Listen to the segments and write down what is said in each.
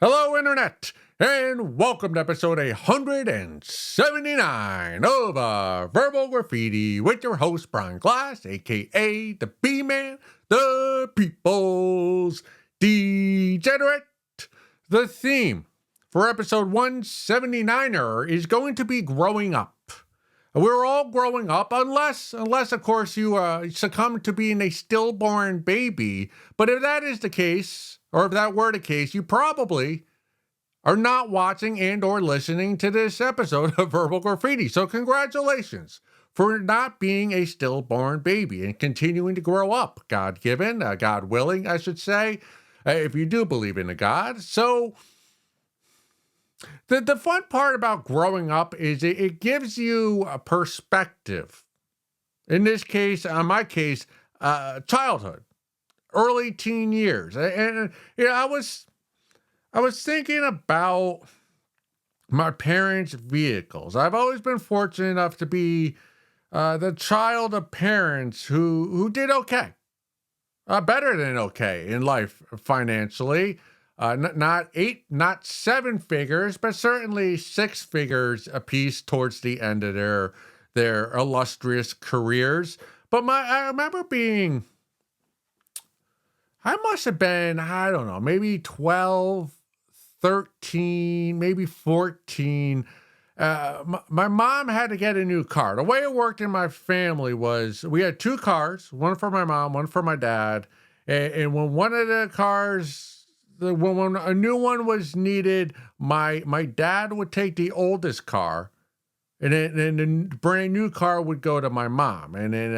Hello, Internet, and welcome to episode 179 of Verbal Graffiti with your host, Brian Glass, aka the B-Man, the People's Degenerate. The theme for episode 179er is going to be growing up. We're all growing up, unless of course, you succumb to being a stillborn baby. But if that is the case, or if that were the case, you probably are not watching and or listening to this episode of Verbal Graffiti. So congratulations for not being a stillborn baby and continuing to grow up. God-given, God-willing, I should say, if you do believe in a God. So the fun part about growing up is it gives you a perspective. In this case, my case, childhood, early teen years. And you know, I was thinking about my parents' vehicles. I've always been fortunate enough to be the child of parents who did okay, better than okay in life financially. Not seven figures, but certainly six figures apiece towards the end of their illustrious careers. But I remember I must have been, I don't know, maybe 12, 13, maybe 14. My mom had to get a new car. The way it worked in my family was we had two cars, one for my mom, one for my dad. And when one of the cars, when a new one was needed, my dad would take the oldest car, and then the brand new car would go to my mom. And then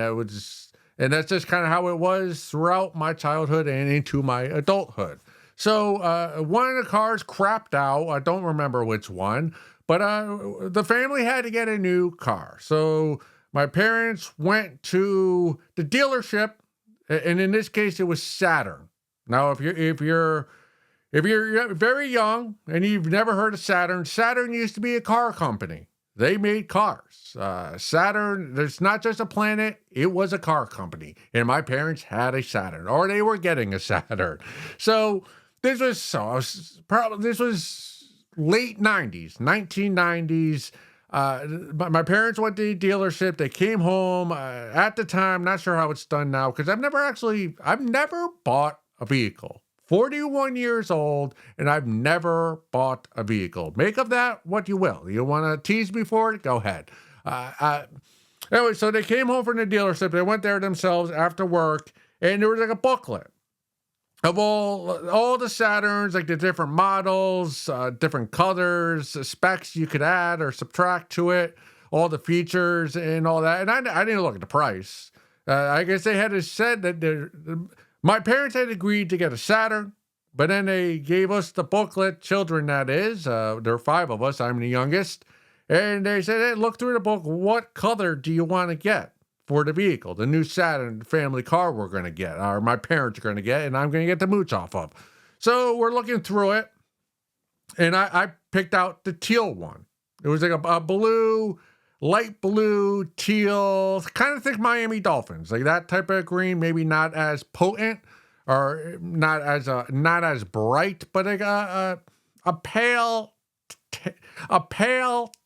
and that's just kind of how it was throughout my childhood and into my adulthood. So one of the cars crapped out. I don't remember which one, but the family had to get a new car. So my parents went to the dealership, and in this case, it was Saturn. Now, if you're very young and you've never heard of Saturn, Saturn used to be a car company. They made cars. Saturn, there's not just a planet, it was a car company. And my parents had a Saturn, or they were getting a Saturn. So this was late 90s, 1990s. My parents went to the dealership. They came home. At the time, not sure how it's done now, because I've never bought a vehicle. 41 years old, and I've never bought a vehicle. Make of that what you will. You want to tease me for it? Go ahead. Anyway, so they came home from the dealership. They went there themselves after work, and there was like a booklet of all the Saturns, like the different models, different colors, specs you could add or subtract to it, all the features and all that. And I didn't look at the price. I guess they had said that my parents had agreed to get a Saturn, but then they gave us the booklet, children that is. There are five of us. I'm the youngest. And they said, hey, look through the book. What color do you want to get for the vehicle? The new Saturn family car we're going to get, or my parents are going to get, and I'm going to get the mooch off of. So we're looking through it, and I picked out the teal one. It was like a blue, light blue, teal, kind of think Miami Dolphins, like that type of green, maybe not as potent or not as bright, but like a pale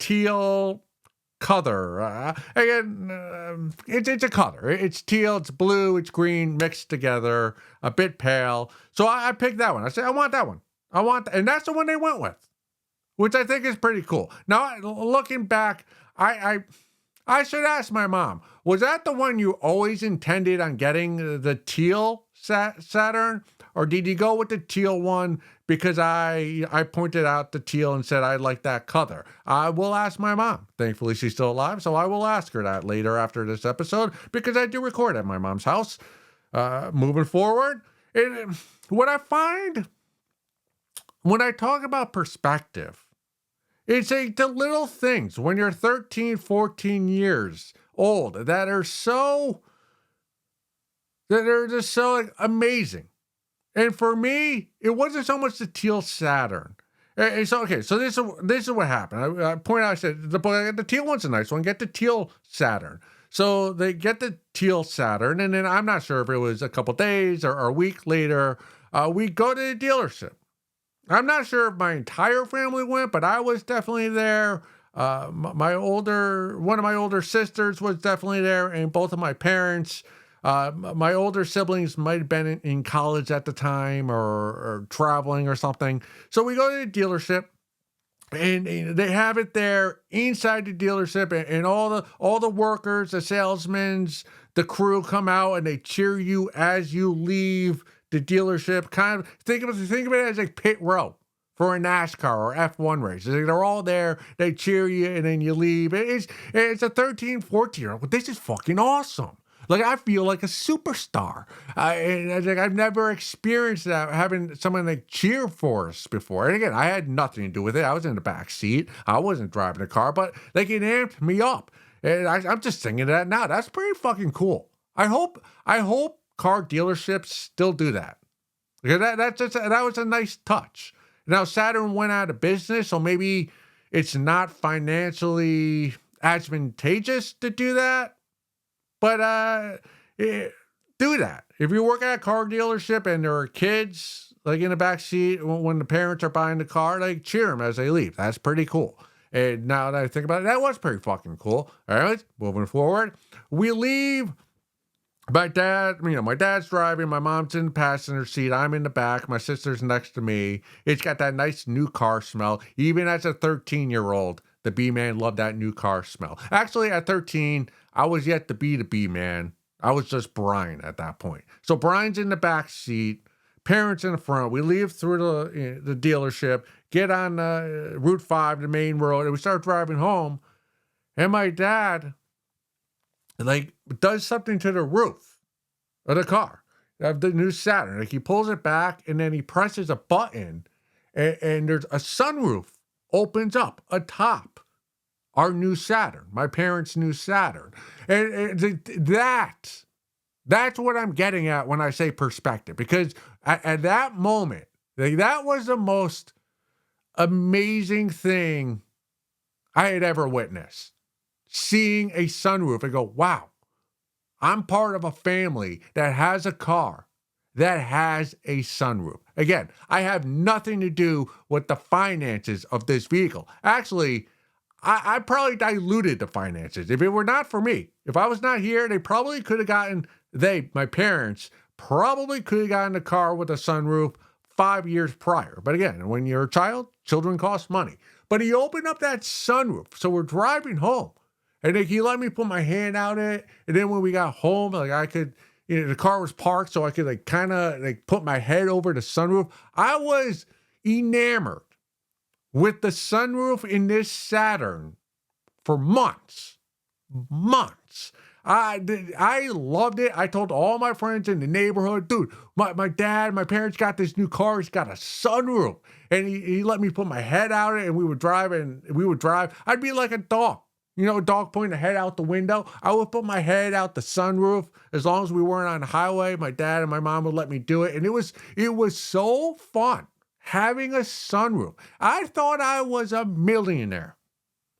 teal color. Again, it's a color. It's teal, it's blue, it's green mixed together, a bit pale. So I picked that one. I said, I want that one. And that's the one they went with, which I think is pretty cool. Now, looking back, I should ask my mom, was that the one you always intended on getting, the teal Saturn? Or did you go with the teal one because I pointed out the teal and said I like that color? I will ask my mom. Thankfully, she's still alive, so I will ask her that later after this episode, because I do record at my mom's house. Moving forward, what I find when I talk about perspective, it's the little things when you're 13, 14 years old that are just so amazing. And for me, it wasn't so much the teal Saturn. And so, okay, so this is what happened. I pointed out, I said, the teal one's a nice one. Get the teal Saturn. So they get the teal Saturn, and then I'm not sure if it was a couple days or a week later, we go to the dealership. I'm not sure if my entire family went, but I was definitely there. One of my older sisters was definitely there, and both of my parents. My older siblings might have been in college at the time or traveling or something. So we go to the dealership, and they have it there inside the dealership, and all the workers, the salesmen, the crew come out and they cheer you as you leave the dealership. Kind of think of it as like pit row for a NASCAR or F1 race. They're all there, they cheer you, and then you leave. It's a 13, 14-year-old, but this is fucking awesome. Like, I feel like a superstar. I've never experienced that, having someone like cheer for us before. And again, I had nothing to do with it. I was in the back seat. I wasn't driving the car, but like it amped me up. And I'm just thinking that now. That's pretty fucking cool. I hope car dealerships still do that. Because that was a nice touch. Now Saturn went out of business, so maybe it's not financially advantageous to do that. But do that. If you work at a car dealership and there are kids like in the back seat when the parents are buying the car, like cheer them as they leave. That's pretty cool. And now that I think about it, that was pretty fucking cool. All right, moving forward, we leave. My dad's driving. My mom's in the passenger seat. I'm in the back. My sister's next to me. It's got that nice new car smell. Even as a 13-year-old, the B-man loved that new car smell. Actually, at 13, I was yet to be the B-man. I was just Brian at that point. So Brian's in the back seat, parents in the front. We leave through the dealership, get on Route 5, the main road, and we start driving home. And my dad, like, does something to the roof of the car, of the new Saturn. Like, he pulls it back, and then he presses a button, and there's a sunroof opens up atop our new Saturn, my parents' new Saturn. And that's what I'm getting at when I say perspective, because at that moment, like, that was the most amazing thing I had ever witnessed. Seeing a sunroof and go, wow, I'm part of a family that has a car that has a sunroof. Again, I have nothing to do with the finances of this vehicle. Actually, I probably diluted the finances. If it were not for me, if I was not here, they probably could have gotten, my parents probably could have gotten a car with a sunroof 5 years prior. But again, when you're a child, children cost money. But he opened up that sunroof. So we're driving home. And he let me put my hand out it. And then when we got home, like, I could, the car was parked, so I could like kind of like put my head over the sunroof. I was enamored with the sunroof in this Saturn for months. I loved it. I told all my friends in the neighborhood, dude, my parents got this new car. It's got a sunroof. And he let me put my head out it, and we would drive. I'd be like a dog. A dog pointing the head out the window. I would put my head out the sunroof. As long as we weren't on the highway, my dad and my mom would let me do it. And it was so fun having a sunroof. I thought I was a millionaire.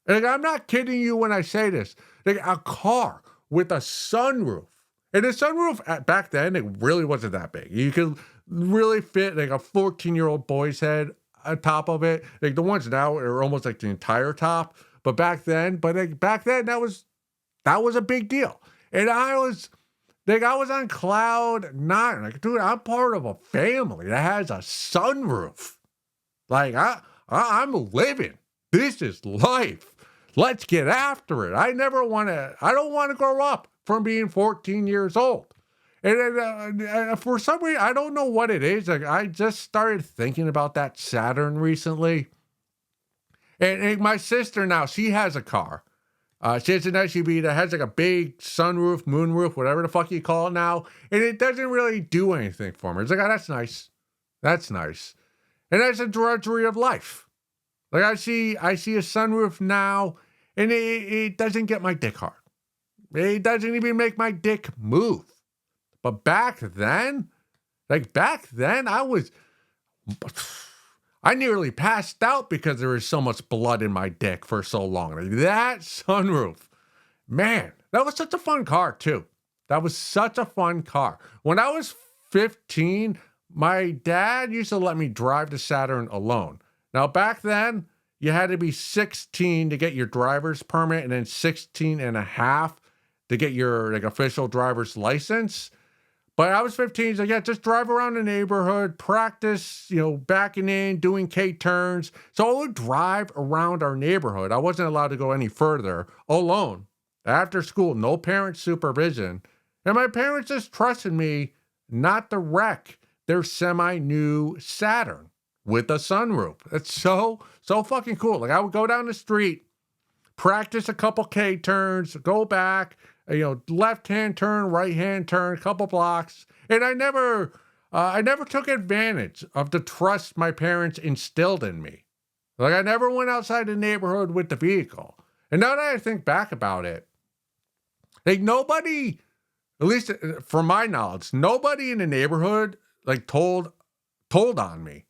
Like, I'm not kidding you when I say this. Like, a car with a sunroof. And the sunroof back then, it really wasn't that big. You could really fit like a 14-year-old boy's head on top of it. Like, the ones now are almost like the entire top. But back then, that was a big deal. And I was on cloud nine. Like, dude, I'm part of a family that has a sunroof. Like, I'm living. This is life. Let's get after it. I don't want to grow up from being 14 years old. And for some reason, I don't know what it is. Like, I just started thinking about that Saturn recently. And my sister now, she has a car. She has an SUV that has like a big sunroof, moonroof, whatever the fuck you call it now. And it doesn't really do anything for me. It's like, oh, that's nice. That's nice. And that's a drudgery of life. Like, I see a sunroof now, and it doesn't get my dick hard. It doesn't even make my dick move. But back then, I nearly passed out because there was so much blood in my dick for so long. Like, that sunroof, man, that was such a fun car too. That was such a fun car. When I was 15, my dad used to let me drive the Saturn alone. Now, back then, you had to be 16 to get your driver's permit and then 16 and a half to get your like official driver's license. But I was 15, so yeah, just drive around the neighborhood, practice, backing in, doing K turns. So I would drive around our neighborhood. I wasn't allowed to go any further alone after school, no parent supervision. And my parents just trusted me not to wreck their semi-new Saturn with a sunroof. That's so fucking cool. Like I would go down the street, practice a couple K turns, go back, left-hand turn, right-hand turn, a couple blocks. And I never took advantage of the trust my parents instilled in me. Like I never went outside the neighborhood with the vehicle. And now that I think back about it, like nobody, at least from my knowledge, nobody in the neighborhood like told on me.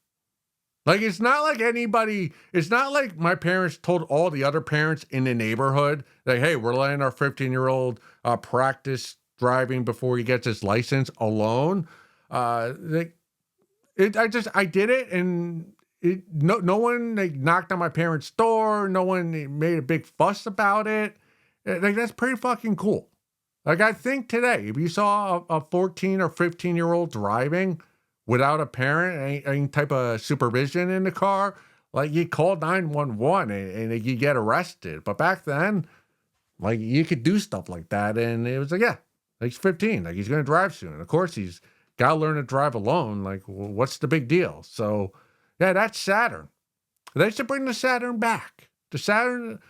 Like, it's not like my parents told all the other parents in the neighborhood, like, hey, we're letting our 15-year-old practice driving before he gets his license alone. I did it, and no one like knocked on my parents' door. No one made a big fuss about it. Like, that's pretty fucking cool. Like, I think today, if you saw a 14 or 15-year-old driving without a parent, any type of supervision in the car, like you call 911 and you get arrested. But back then, like you could do stuff like that. And it was like, yeah, like he's 15, like he's going to drive soon. And of course, he's got to learn to drive alone. Like, well, what's the big deal? So yeah, that's Saturn. They should bring the Saturn back. The Saturn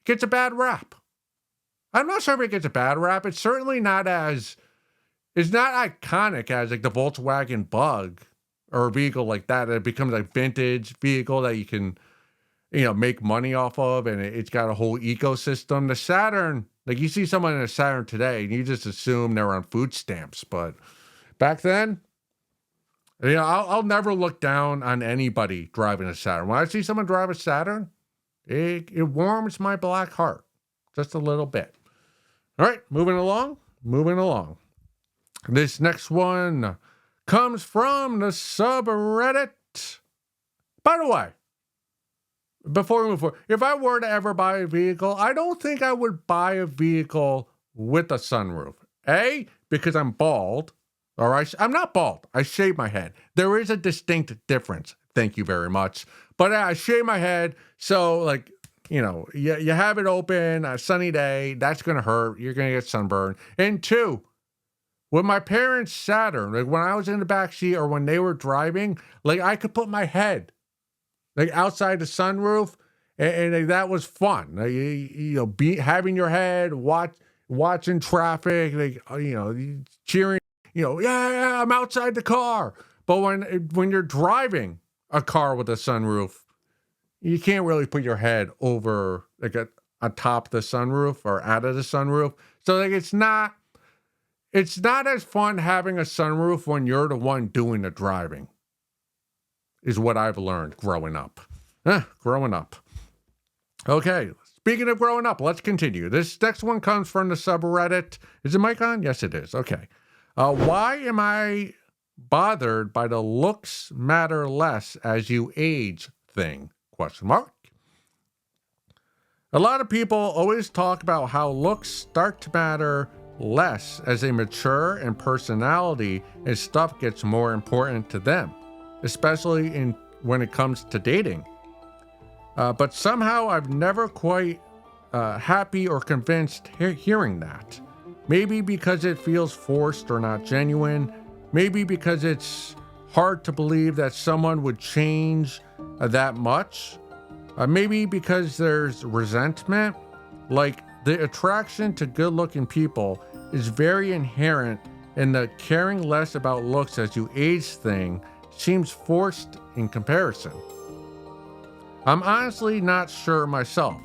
gets a bad rap. I'm not sure if it gets a bad rap. It's certainly not it's not iconic as like the Volkswagen Bug or a vehicle like that. It becomes like vintage vehicle that you can, make money off of, and it's got a whole ecosystem. The Saturn, like you see someone in a Saturn today, and you just assume they're on food stamps. But back then, I'll never look down on anybody driving a Saturn. When I see someone drive a Saturn, it warms my black heart just a little bit. All right, moving along. This next one comes from the subreddit. By the way, before we move forward, if I were to ever buy a vehicle, I don't think I would buy a vehicle with a sunroof. A, because I'm bald. All right, I'm not bald. I shave my head. There is a distinct difference. Thank you very much. But I shave my head, so like, you have it open, a sunny day, that's going to hurt. You're going to get sunburned. And two, with my parents' Saturn, like when I was in the back seat or when they were driving, like I could put my head like outside the sunroof, and like, that was fun. Like, having your head, watching traffic, like cheering, yeah, I'm outside the car. But when you're driving a car with a sunroof, you can't really put your head over like atop the sunroof or out of the sunroof. So like it's not as fun having a sunroof when you're the one doing the driving, is what I've learned growing up. Okay, speaking of growing up, let's continue. This next one comes from the subreddit. Is the mic on? Yes, it is. Okay. Why am I bothered by the looks matter less as you age thing? ? A lot of people always talk about how looks start to matter less as they mature and personality and stuff gets more important to them, especially when it comes to dating. But somehow I've never quite happy or convinced hearing that. Maybe because it feels forced or not genuine. Maybe because it's hard to believe that someone would change that much. Maybe because there's resentment. Like the attraction to good-looking people is very inherent, and the caring less about looks as you age thing seems forced in comparison. I'm honestly not sure myself.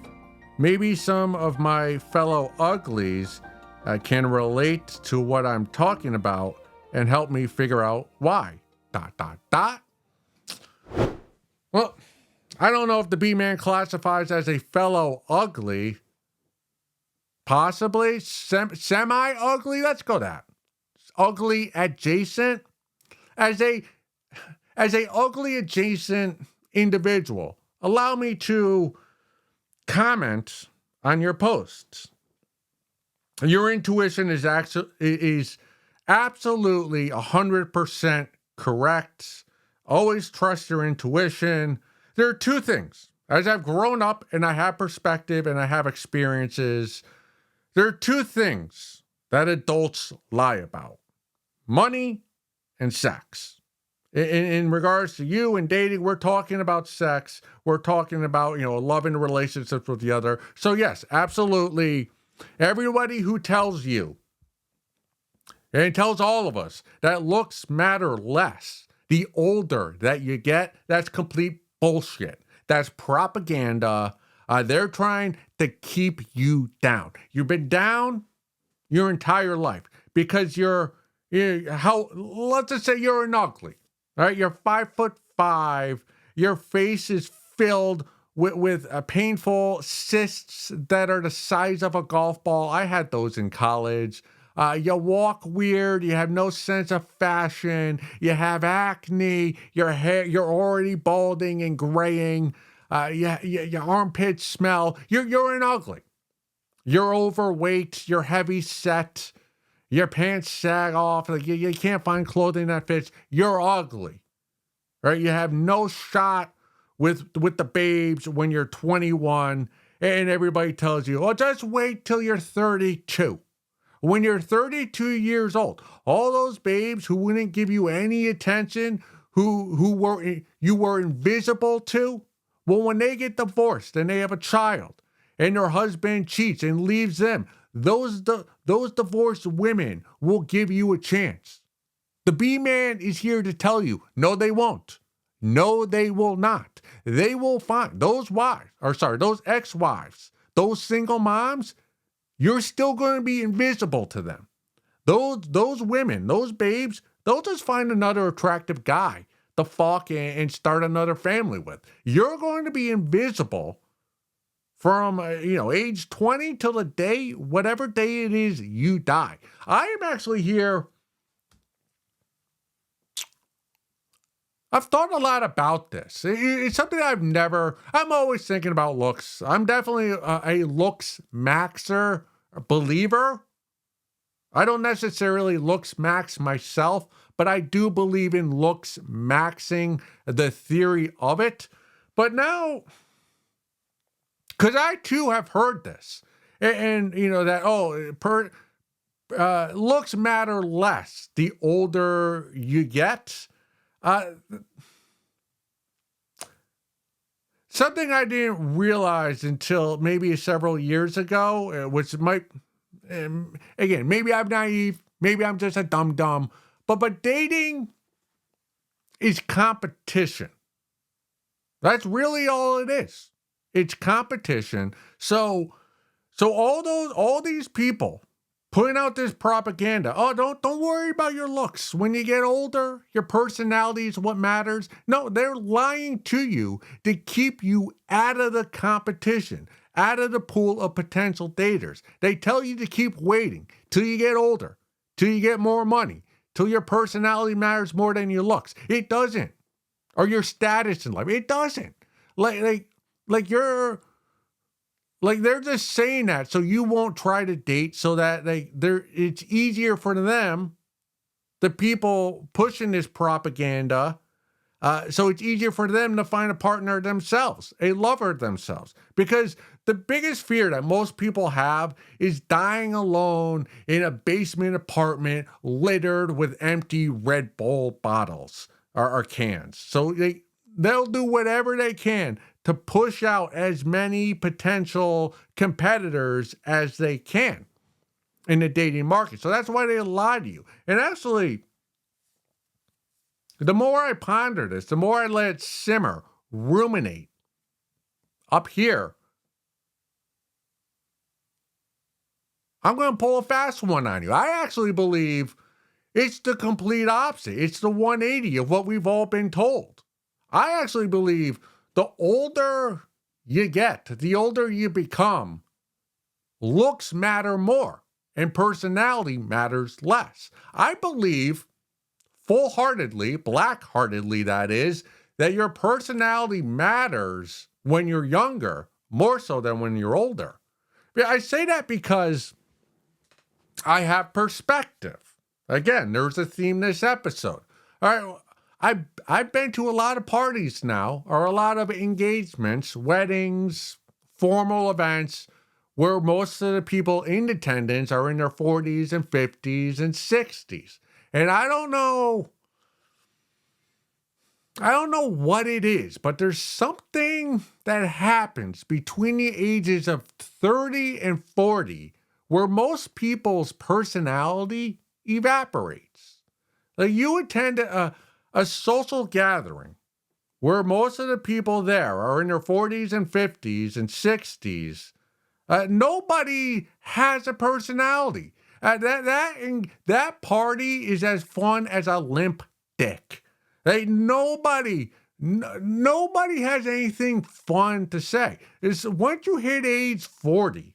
Maybe some of my fellow uglies can relate to what I'm talking about and help me figure out why. ... Well, I don't know if the B-Man classifies as a fellow ugly. Possibly. Semi-ugly? Let's go that. ugly adjacent, as a ugly adjacent individual, allow me to comment on your posts. Your intuition is absolutely 100% correct. Always trust your intuition. There are two things. As I've grown up and I have perspective and I have experiences, there are two things that adults lie about: money and sex. In regards to you and dating, we're talking about sex. We're talking about, loving relationships with the other. So yes, absolutely. Everybody who tells you, and it tells all of us, that looks matter less the older that you get, that's complete bullshit. That's propaganda. They're trying to keep you down. You've been down your entire life because let's just say you're an ugly. All right, you're 5'5". Your face is filled with painful cysts that are the size of a golf ball. I had those in college. You walk weird. You have no sense of fashion. You have acne. Your hair, you're already balding and graying. Your armpits smell. You're an ugly. You're overweight. You're heavy set. Your pants sag off. Like you can't find clothing that fits. You're ugly, right? You have no shot with the babes when you're 21, and everybody tells you, "Oh, just wait till you're 32." When you're 32 years old, all those babes who wouldn't give you any attention, you were invisible to, well, when they get divorced and they have a child, and their husband cheats and leaves them, those divorced women will give you a chance. The B-man is here to tell you, no, they won't. No, they will not. They will find those ex-wives, those single moms, you're still going to be invisible to them. Those women, those babes, they'll just find another attractive guy to fuck and start another family with. You're going to be invisible from age 20 till the day, whatever day it is you die. I am actually here. I've thought a lot about this. It's something I'm always thinking about looks. I'm definitely a looksmaxxer believer. I don't necessarily looksmax myself, but I do believe in looksmaxxing, the theory of it. But now, because I too have heard this, and that looks matter less the older you get. Something I didn't realize until maybe several years ago, which might, again, maybe I'm naive, maybe I'm just a dum-dum, but dating is competition. That's really all it is. It's competition. So all these people putting out this propaganda. Oh, don't worry about your looks. When you get older, your personality is what matters. No, they're lying to you to keep you out of the competition, out of the pool of potential daters. They tell you to keep waiting till you get older, till you get more money, till your personality matters more than your looks. It doesn't. Or your status in life. It doesn't. They're just saying that so you won't try to date, so that it's easier for them, the people pushing this propaganda, so it's easier for them to find a partner themselves, a lover themselves. Because the biggest fear that most people have is dying alone in a basement apartment littered with empty Red Bull bottles or cans. So they'll do whatever they can to push out as many potential competitors as they can in the dating market. So that's why they lie to you. And actually, the more I ponder this, the more I let it simmer, ruminate up here, I'm going to pull a fast one on you. I actually believe it's the complete opposite. It's the 180 of what we've all been told. I actually believe the older you get, the older you become, looks matter more. and personality matters less. I believe full-heartedly, black-heartedly that is, that your personality matters when you're younger, more so than when you're older. I say that because I have perspective. Again, there's a theme this episode. All right, I've been to a lot of parties now, or a lot of engagements, weddings, formal events, where most of the people in attendance are in their 40s and 50s and 60s. And I don't know what it is, but there's something that happens between the ages of 30 and 40 where most people's personality evaporates. Like you attend a social gathering where most of the people there are in their 40s and 50s and 60s. Nobody has a personality. That party is as fun as a limp dick. Like nobody has anything fun to say. It's once you hit age 40,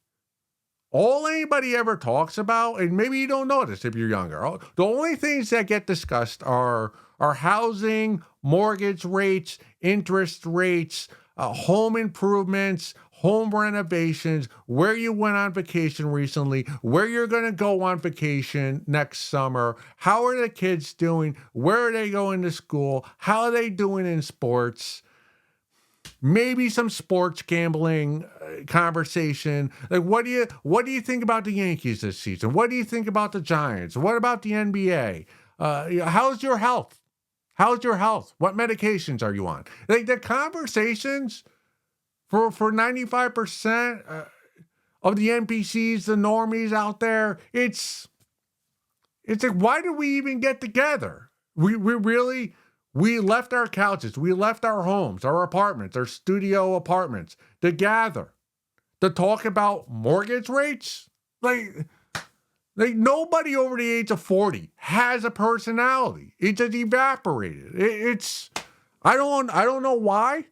all anybody ever talks about, and maybe you don't know this if you're younger, the only things that get discussed are housing, mortgage rates, interest rates, home improvements, home renovations, where you went on vacation recently, where you're going to go on vacation next summer, how are the kids doing, where are they going to school, how are they doing in sports, maybe some sports gambling conversation. Like, what do you think about the Yankees this season? What do you think about the Giants? What about the NBA? How's your health? How's your health? What medications are you on? Like the conversations for 95% of the NPCs, the normies out there, it's like, why do we even get together? We left our couches, we left our homes, our apartments, our studio apartments to gather, to talk about mortgage rates. Like nobody over the age of 40 has a personality. It just evaporated. I don't know why.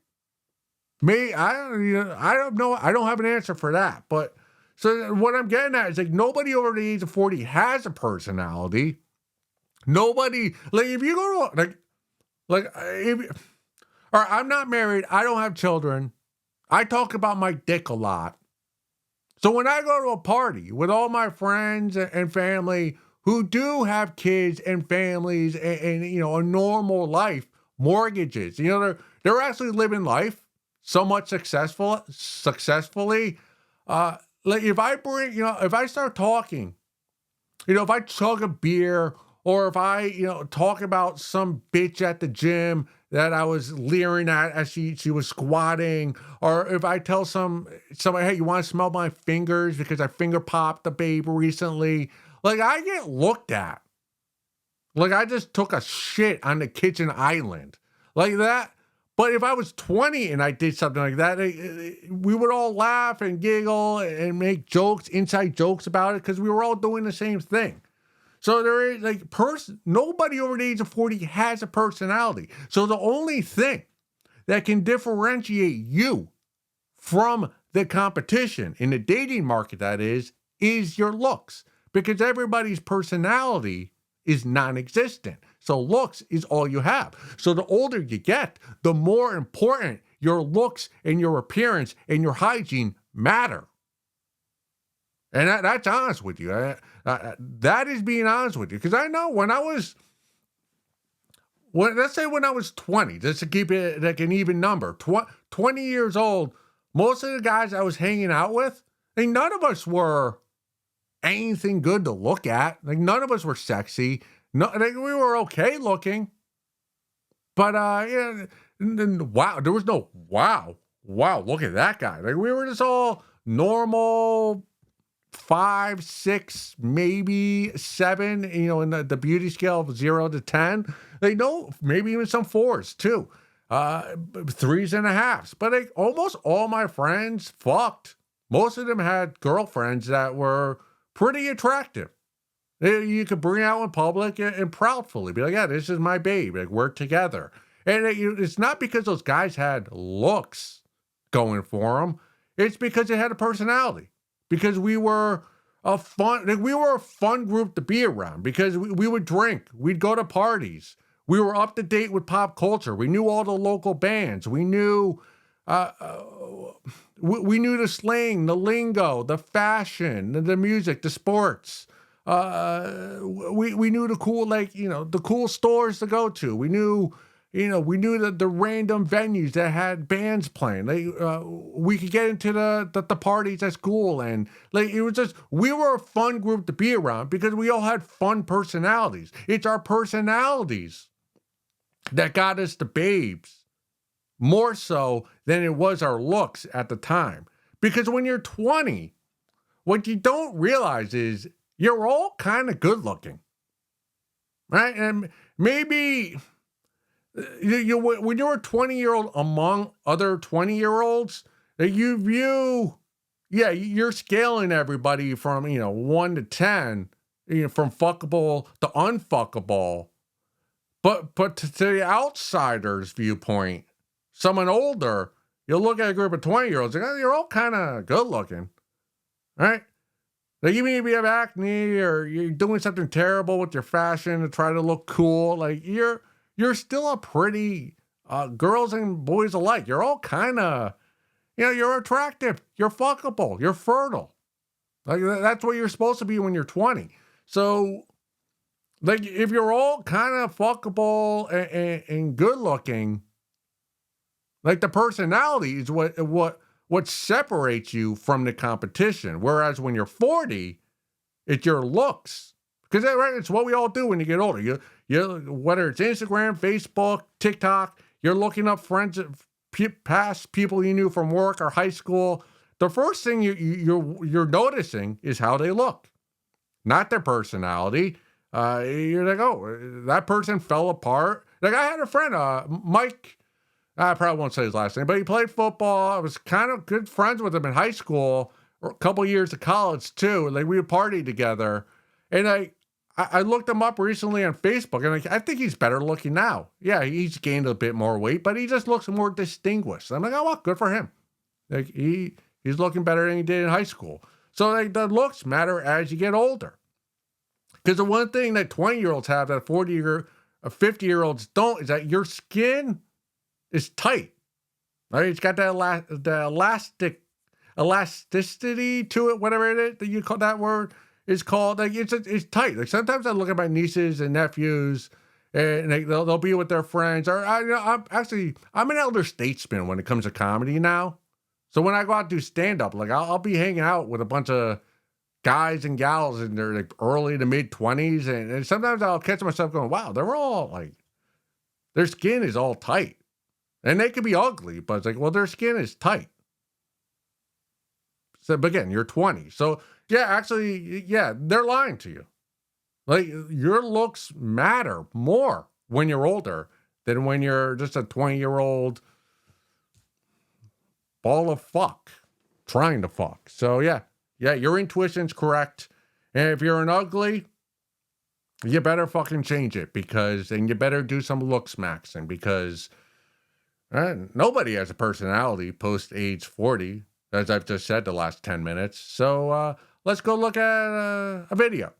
I don't know. I don't have an answer for that. But so what I'm getting at is like nobody over the age of 40 has a personality. Nobody, like if you go to or I'm not married, I don't have children. I talk about my dick a lot. So when I go to a party with all my friends and family who do have kids and families and a normal life, mortgages, they're actually living life somewhat successfully. Like if I start talking, if I chug a beer or if I, talk about some bitch at the gym that I was leering at as she was squatting, or if I tell somebody, hey, you want to smell my fingers because I finger popped a babe recently, like I get looked at. Like I just took a shit on the kitchen island. Like that. But if I was 20 and I did something like that, we would all laugh and giggle and make jokes, inside jokes about it, because we were all doing the same thing. So there is nobody over the age of 40 has a personality. So the only thing that can differentiate you from the competition in the dating market, that is your looks, because everybody's personality is non-existent. So looks is all you have. So the older you get, the more important your looks and your appearance and your hygiene matter. And that's honest with you. That is being honest with you. Because I know let's say when I was 20, just to keep it like an even number, 20 years old, most of the guys I was hanging out with, none of us were anything good to look at. Like none of us were sexy. No, we were okay looking. But wow, there was no wow, look at that guy. Like we were just all normal 5, 6, maybe 7, in the beauty scale of 0 to 10. They know maybe even some 4s too, 3s and a halves. But almost all my friends fucked. Most of them had girlfriends that were pretty attractive. You could bring out in public and proudly be like, yeah, this is my babe. Like we're together. And it's not because those guys had looks going for them. It's because they had a personality. Because we were a fun, like, we were a fun group to be around because we would drink, we'd go to parties. We were up to date with pop culture. We knew all the local bands. We knew, uh, uh, we knew the slang, the lingo, the fashion, the music, the sports. We knew the cool, like, the cool stores to go to. We knew, we knew the random venues that had bands playing. We could get into the parties at school, and like it was just, we were a fun group to be around because we all had fun personalities. It's our personalities that got us the babes more so than it was our looks at the time. Because when you're 20, what you don't realize is you're all kind of good looking, right? And maybe when you're a 20-year-old among other 20-year-olds, you view, yeah, you're scaling everybody from, 1 to 10, from fuckable to unfuckable. But to the outsider's viewpoint, someone older, you'll look at a group of 20-year-olds, like, oh, you're all kind of good looking, right? Like, even if you have acne or you're doing something terrible with your fashion to try to look cool, like you're still a pretty, girls and boys alike. You're all kind of, you're attractive, you're fuckable, you're fertile. Like, that's what you're supposed to be when you're 20. So, like, if you're all kind of fuckable and good looking, like, the personality is what separates you from the competition. Whereas when you're 40, it's your looks. Because right, it's what we all do when you get older. You whether it's Instagram, Facebook, TikTok, you're looking up friends, past people you knew from work or high school. The first thing you're noticing is how they look, not their personality. You're like, oh, that person fell apart. Like, I had a friend, Mike. I probably won't say his last name, but he played football. I was kind of good friends with him in high school, or a couple years of college too. Like, we would party together, and I looked him up recently on Facebook, and I think he's better looking now. Yeah, he's gained a bit more weight, but he just looks more distinguished. I'm like, oh, well, good for him. Like, he's looking better than he did in high school. So, like, the looks matter as you get older. Because the one thing that 20-year-olds have that 50-year-olds don't is that your skin is tight. Right? It's got the elasticity to it, whatever it is that you call that word is called. Like, it's tight. Like, sometimes I look at my nieces and nephews, and they'll be with their friends. Or I'm an elder statesman when it comes to comedy now. So when I go out to do stand up, like, I'll be hanging out with a bunch of guys and gals in their, like, early to mid 20s, and sometimes I'll catch myself going, wow, they're all like, their skin is all tight, and they could be ugly, but it's like, well, their skin is tight. So, but again, you're 20, so yeah, actually, yeah, they're lying to you. Like, your looks matter more when you're older than when you're just a 20-year-old ball of fuck trying to fuck. So yeah, your intuition's correct. And if you're an ugly, you better fucking change it, and you better do some looksmaxxing, because nobody has a personality post age 40, as I've just said the last 10 minutes. So let's go look at a video.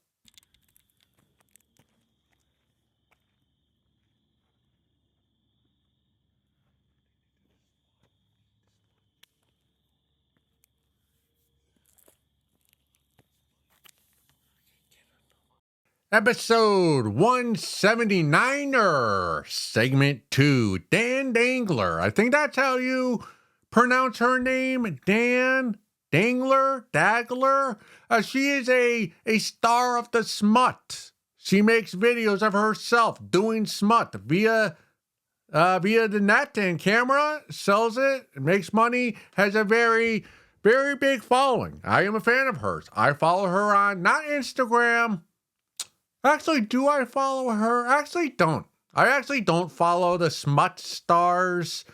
Episode 179er, segment 2, Dangler. I think that's how you pronounce her name, Dangler. She is a star of the smut. She makes videos of herself doing smut via the net and camera, sells it, makes money, has a very, very big following. I am a fan of hers. I follow her on, not Instagram. Actually, do I follow her? I actually don't follow the smut stars.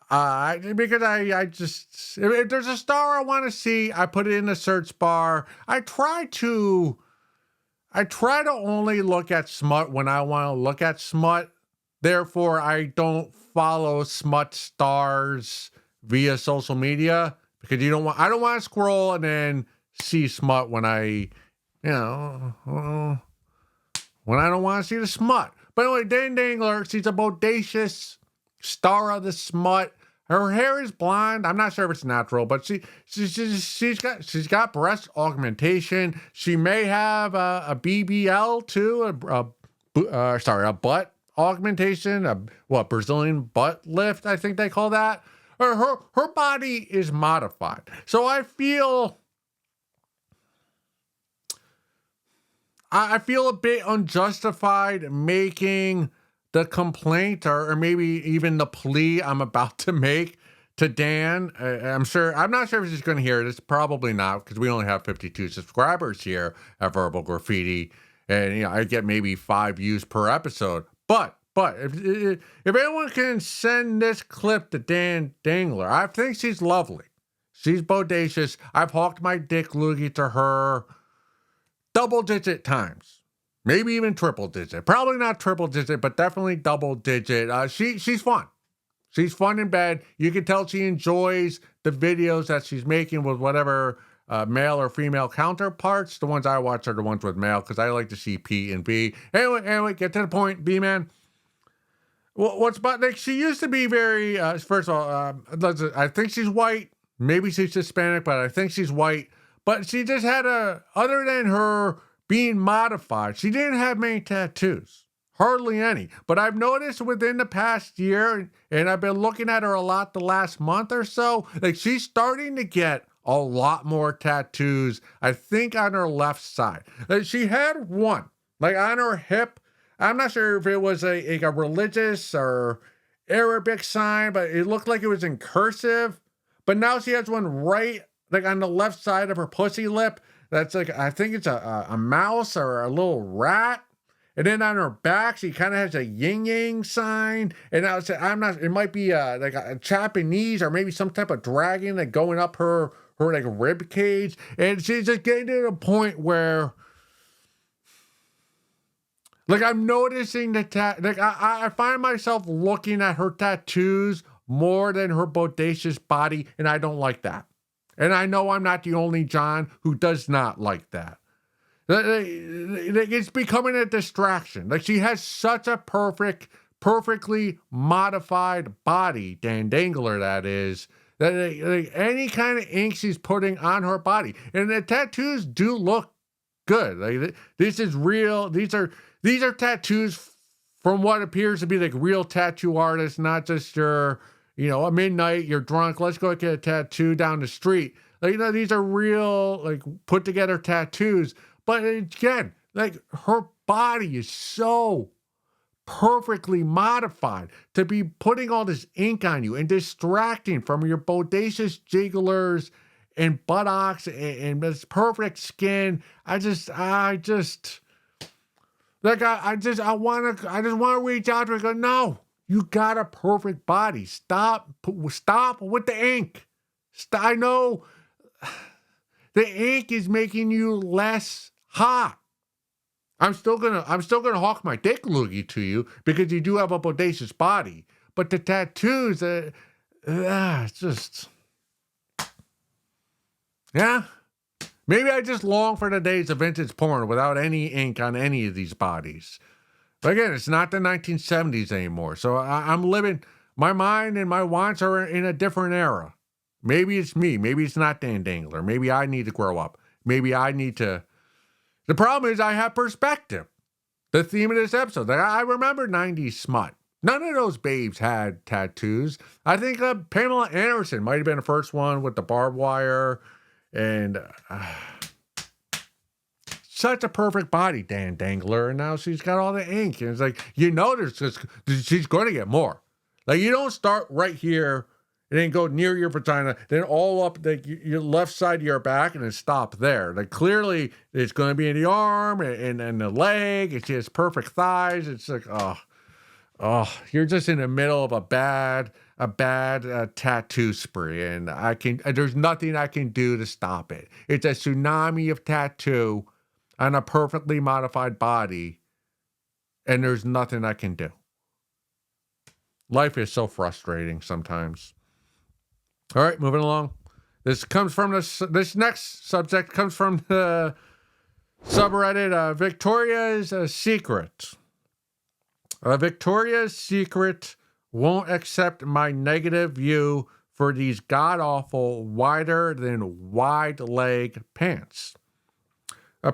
Because I just, if there's a star I want to see, I put it in the search bar. I try to only look at smut when I want to look at smut. Therefore, I don't follow smut stars via social media, because I don't want to scroll and then see smut when when I don't want to see the smut. But anyway, Dangler, she's a bodacious star of the smut. Her hair is blonde. I'm not sure if it's natural, but she's got breast augmentation. She may have a BBL too, a butt augmentation, Brazilian butt lift, I think they call that. Her body is modified. So I feel a bit unjustified making the complaint or maybe even the plea I'm about to make to Dan. I'm not sure if he's going to hear it. It's probably not, because we only have 52 subscribers here at Verbal Graffiti. And I get maybe 5 views per episode. But if anyone can send this clip to Dan Dangler, I think she's lovely. She's bodacious. I've hawked my dick loogie to her double-digit times, maybe even triple-digit. Probably not triple-digit, but definitely double-digit. She's fun. She's fun in bed. You can tell she enjoys the videos that she's making with whatever male or female counterparts. The ones I watch are the ones with male, because I like to see P and B. Anyway, get to the point, B-man. What's about, like, she used to be very, first of all, I think she's white. Maybe she's Hispanic, but I think she's white. But she just had other than her being modified, she didn't have many tattoos. Hardly any. But I've noticed within the past year, and I've been looking at her a lot the last month or so, like, she's starting to get a lot more tattoos, I think, on her left side. She had one, like, on her hip. I'm not sure if it was a religious or Arabic sign, but it looked like it was in cursive. But now she has one right, like, on the left side of her pussy lip. That's like, I think it's a mouse or a little rat. And then on her back, she kind of has a yin-yang sign. And I'm not, it might be like a Japanese or maybe some type of dragon like going up her like rib cage. And she's just getting to the point where, like, I'm noticing like I find myself looking at her tattoos more than her bodacious body, and I don't like that. And I know I'm not the only John who does not like that. It's becoming a distraction. Like, she has such a perfectly modified body, Dan Dangler, that is, that any kind of ink she's putting on her body. And the tattoos do look good. Like, this is real. These are tattoos from what appears to be like real tattoo artists, not just your, at midnight, you're drunk, let's go get a tattoo down the street. Like, these are real, like, put together tattoos. But again, like, her body is so perfectly modified to be putting all this ink on you and distracting from your bodacious jigglers and buttocks and this perfect skin. I just want to reach out to her and go, no, you got a perfect body. Stop with the ink. I know the ink is making you less hot. I'm still gonna hawk my dick loogie to you because you do have a bodacious body. But the tattoos, it's just, yeah. Maybe I just long for the days of vintage porn without any ink on any of these bodies. But again, it's not the 1970s anymore. So I'm living, my mind and my wants are in a different era. Maybe it's me. Maybe it's not Dan Dangler. Maybe I need to grow up. Maybe I need to. The problem is I have perspective. The theme of this episode. I remember 90s smut. None of those babes had tattoos. I think Pamela Anderson might have been the first one with the barbed wire. And such a perfect body, Dan Dangler. And now she's got all the ink. And it's like, she's going to get more. Like, you don't start right here and then go near your vagina, then all up your left side of your back, and then stop there. Like, clearly, it's going to be in the arm and the leg, and she has perfect thighs. It's like, oh, you're just in the middle of a bad tattoo spree, and there's nothing I can do to stop it. It's a tsunami of tattoo on a perfectly modified body, and there's nothing I can do. Life is so frustrating sometimes. All right, moving along. This next subject comes from the subreddit Victoria's Secret. Victoria's Secret won't accept my negative view for these god-awful, wider than wide leg pants.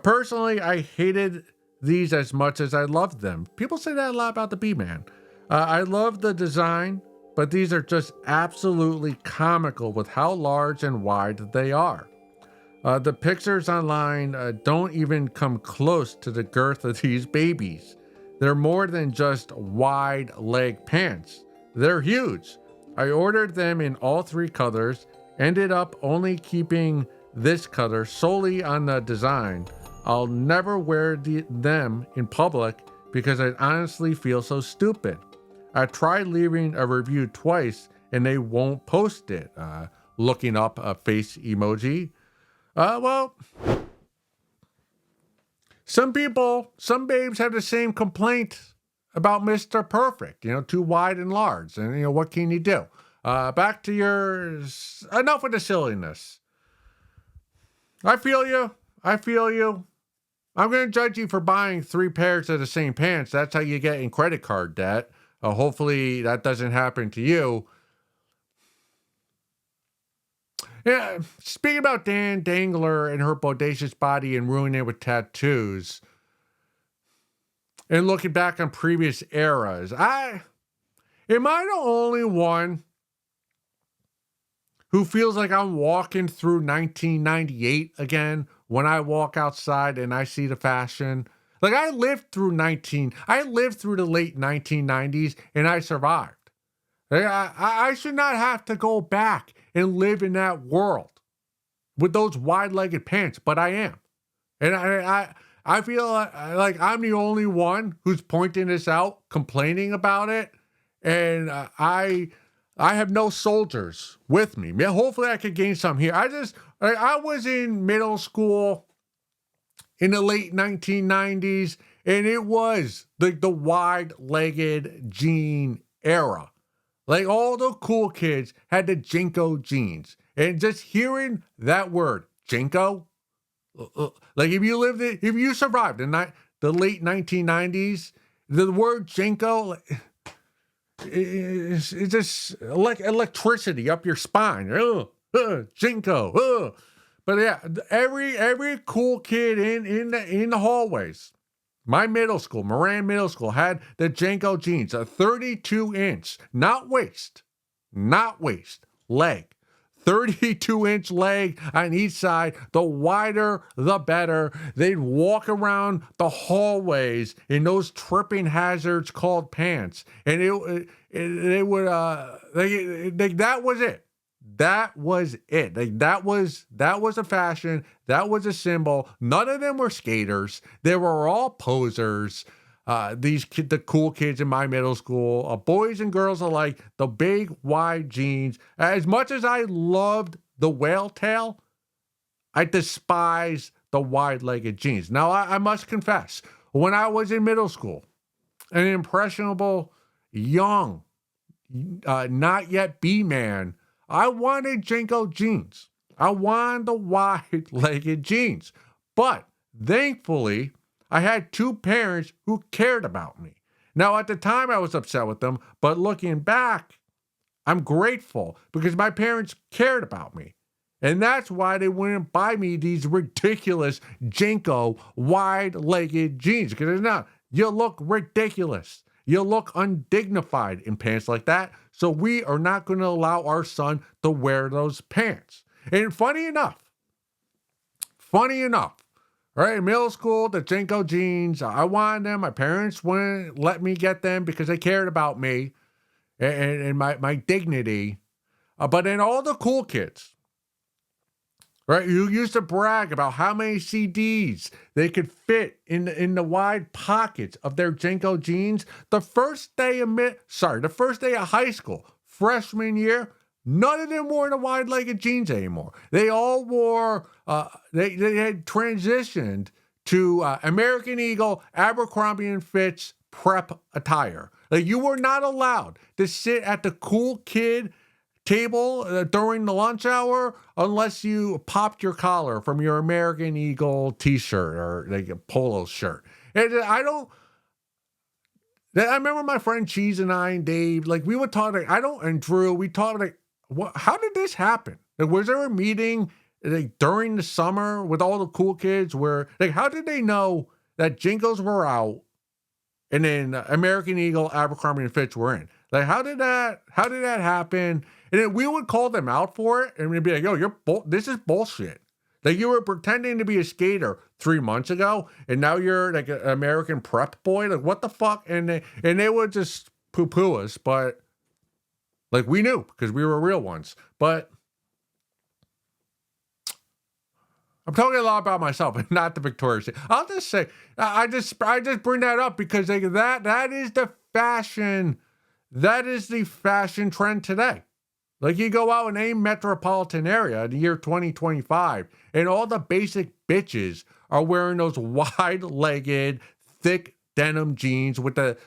Personally, I hated these as much as I loved them. People say that a lot about the B-Man. I love the design, but these are just absolutely comical with how large and wide they are. The pictures online don't even come close to the girth of these babies. They're more than just wide leg pants. They're huge. I ordered them in all 3 colors, ended up only keeping this color solely on the design. I'll never wear them in public because I honestly feel so stupid. I tried leaving a review twice and they won't post it. Looking up a face emoji. Well, some babes have the same complaint about Mr. Perfect, too wide and large. And, what can you do? Back to yours. Enough with the silliness. I feel you. I'm going to judge you for buying 3 pairs of the same pants. That's how you get in credit card debt. Hopefully that doesn't happen to you. Yeah, speaking about Dangler and her bodacious body and ruining it with tattoos, and looking back on previous eras, am I the only one who feels like I'm walking through 1998 again when I walk outside and I see the fashion? Like I lived through the late 1990s and I survived. I should not have to go back and live in that world with those wide-legged pants, but I am. And I feel like I'm the only one who's pointing this out, complaining about it, and I have no soldiers with me. Hopefully I could gain some here. I was in middle school in the late 1990s, and it was the wide-legged jean era. Like all the cool kids had the JNCO jeans. And just hearing that word, JNCO, like if you survived in the late 1990s, the word JNCO, it's just like electricity up your spine. JNCO. But yeah, every cool kid in the hallways. My middle school, Moran Middle School, had the JNCO jeans, a 32-inch, not waist, leg. 32-inch leg on each side. The wider, the better. They'd walk around the hallways in those tripping hazards called pants. And that was it. That was it. That was a fashion. That was a symbol. None of them were skaters. They were all posers. The cool kids in my middle school, boys and girls alike, the big wide jeans. As much as I loved the whale tail, I despise the wide-legged jeans. Now, I must confess, when I was in middle school, an impressionable, young, not yet B-man, I wanted JNCO jeans. I wanted the wide-legged jeans. But thankfully, I had 2 parents who cared about me. Now, at the time, I was upset with them, but looking back, I'm grateful because my parents cared about me. And that's why they wouldn't buy me these ridiculous JNCO wide-legged jeans. Because now, you look ridiculous. You look undignified in pants like that. So we are not going to allow our son to wear those pants. And funny enough, right, in middle school, the JNCO jeans, I wanted them. My parents wouldn't let me get them because they cared about me and my dignity. But then all the cool kids, right, you used to brag about how many CDs they could fit in the wide pockets of their JNCO jeans. The first day of high school, freshman year, none of them wore the wide-legged jeans anymore. They all wore, they had transitioned to American Eagle, Abercrombie & Fitch prep attire. Like you were not allowed to sit at the cool kid table during the lunch hour unless you popped your collar from your American Eagle t-shirt or like a polo shirt. And I remember my friend Cheese and I and Dave, like we would talk, like, and Drew, we talked like, how did this happen? Like, was there a meeting like during the summer with all the cool kids where, like, how did they know that JNCOs were out and then American Eagle, Abercrombie and Fitch were in? Like, how did that happen? And then we would call them out for it and we'd be like, yo, this is bullshit. Like, you were pretending to be a skater 3 months ago, and now you're like an American prep boy. Like, what the fuck? And they would just poo-poo us, but like we knew because we were real ones. But I'm talking a lot about myself and not the Victoria's. I'll just say, I just bring that up because like that is the fashion. That is the fashion trend today. Like, you go out in a metropolitan area in the year 2025, and all the basic bitches are wearing those wide-legged, thick denim jeans with a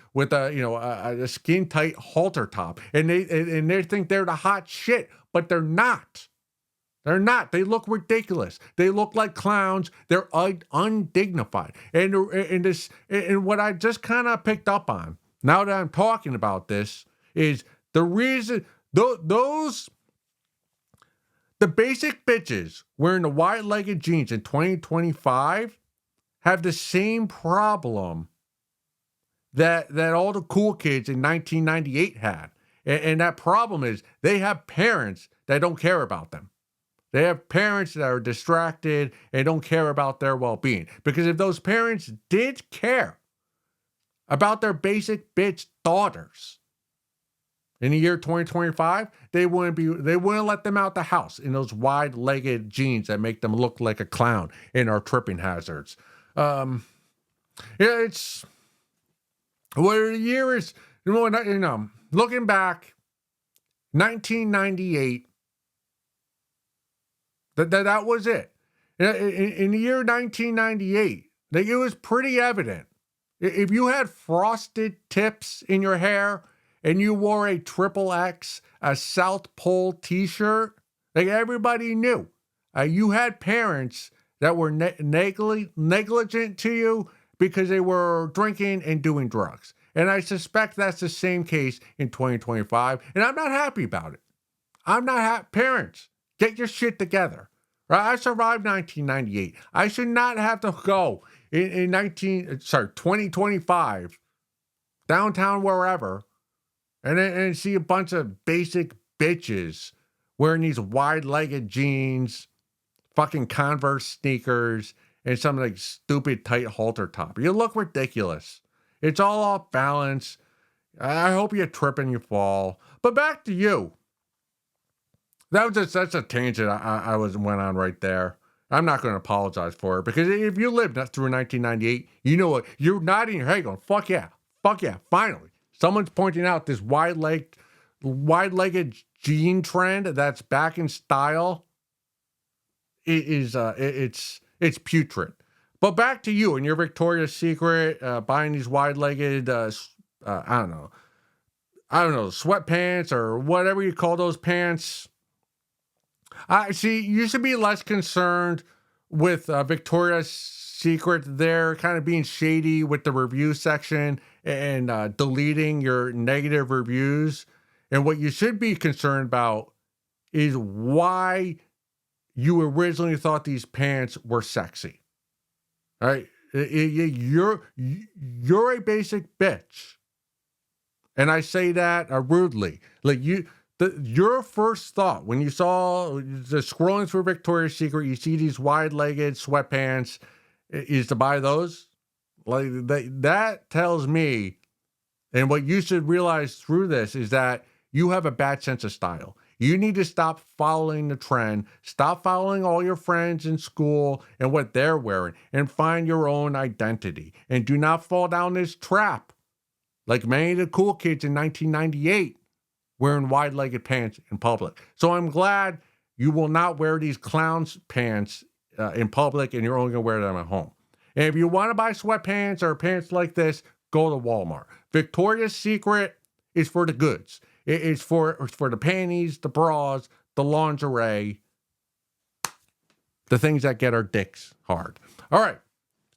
skin tight halter top, and they think they're the hot shit, but they're not. They're not. They look ridiculous. They look like clowns. They're undignified. And what I just kind of picked up on now that I'm talking about this is the reason. The basic bitches wearing the wide-legged jeans in 2025 have the same problem that all the cool kids in 1998 had. And that problem is they have parents that don't care about them. They have parents that are distracted and don't care about their well-being. Because if those parents did care about their basic bitch daughters, in the year 2025, they wouldn't let them out the house in those wide-legged jeans that make them look like a clown and are tripping hazards. It's what the year is. Looking back, 1998. That was it. In the year 1998, like, it was pretty evident. If you had frosted tips in your hair and you wore a XXX, a South Pole t-shirt, like, everybody knew. You had parents that were negligent to you because they were drinking and doing drugs. And I suspect that's the same case in 2025. And I'm not happy about it. I'm not happy. Parents, get your shit together. Right? I survived 1998. I should not have to go in 2025, downtown wherever, and see a bunch of basic bitches wearing these wide-legged jeans, fucking Converse sneakers, and some like stupid tight halter top. You look ridiculous. It's all off balance. I hope you trip and you fall. But back to you. That's a tangent I went on right there. I'm not going to apologize for it because if you lived through 1998, you know what? You're nodding your head going, fuck yeah, finally. Someone's pointing out this wide-legged jean trend that's back in style. It's putrid. But back to you and your Victoria's Secret buying these wide-legged, I don't know, sweatpants or whatever you call those pants. You should be less concerned with Victoria's Secret. They're kind of being shady with the review section and deleting your negative reviews. And what you should be concerned about is why you originally thought these pants were sexy. All right? You're a basic bitch. And I say that rudely. Like, your first thought when you saw the scrolling through Victoria's Secret, you see these wide-legged sweatpants, is to buy those. Like, that tells me, and what you should realize through this is that you have a bad sense of style. You need to stop following the trend, stop following all your friends in school and what they're wearing, and find your own identity. And do not fall down this trap like many of the cool kids in 1998. Wearing wide-legged pants in public. So I'm glad you will not wear these clown's pants in public and you're only going to wear them at home. And if you want to buy sweatpants or pants like this, go to Walmart. Victoria's Secret is for the goods. It's for the panties, the bras, the lingerie, the things that get our dicks hard. All right.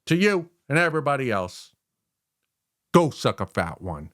To you and everybody else, go suck a fat one.